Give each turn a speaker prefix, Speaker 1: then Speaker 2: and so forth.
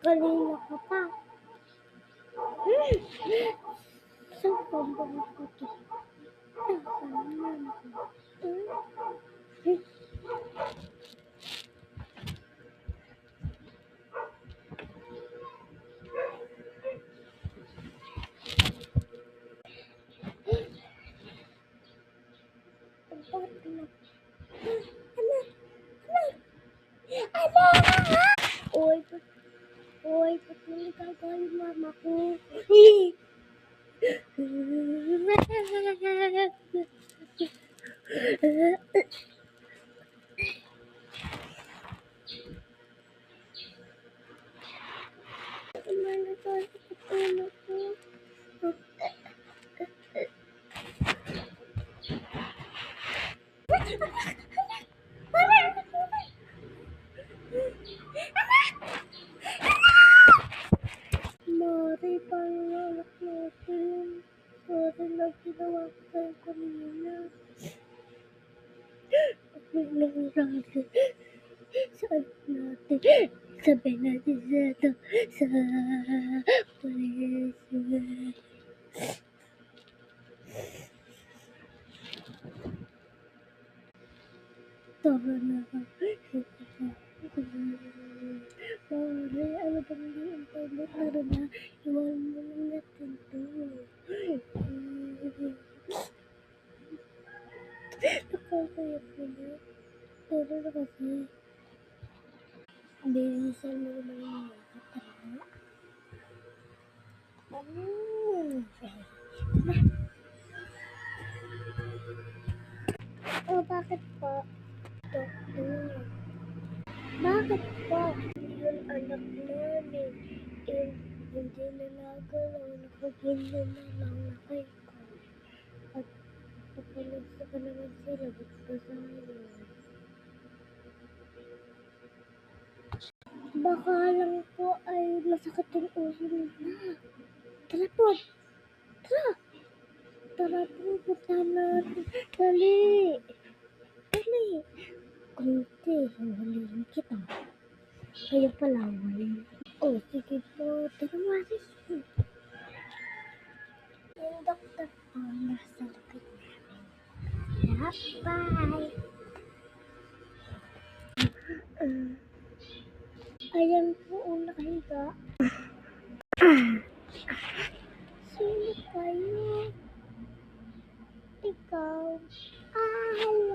Speaker 1: Kanina ka pa. Saan pa ba ako to? Oy, patuloy ka galing mama ko. Mari, parang anak natin. Sorry na ginawa ko sa'yo kanina. Ano lang natin? Saan natin? Sabihin natin sa pulis. Tara na. Mari, ano ba nag-iintay mo? Tara na. Iwan mo lang natin to. Nakakayap naman. Tara na kasi. Bilisan mo naman yung tara. Oh, bakit po? Doktor. Bakit po? Yung anak namin, hindi na nagalaw, nakaganyan na lang na kayo ko. At napalagsa ka naman sila, ba't ba sa'yo? Baka lang po ay masakit yung uso nila. Tara po! Tara! Tara po, puntahan natin. Dali! Dali! Kunti, hawalin kita. Kayo pala, hawalin. Oh, sige po. Tara, Maris. Yung doktor po, nasa likod namin. Bye! Ayan po, nakahiga. Sino kayo? Ikaw. Hello.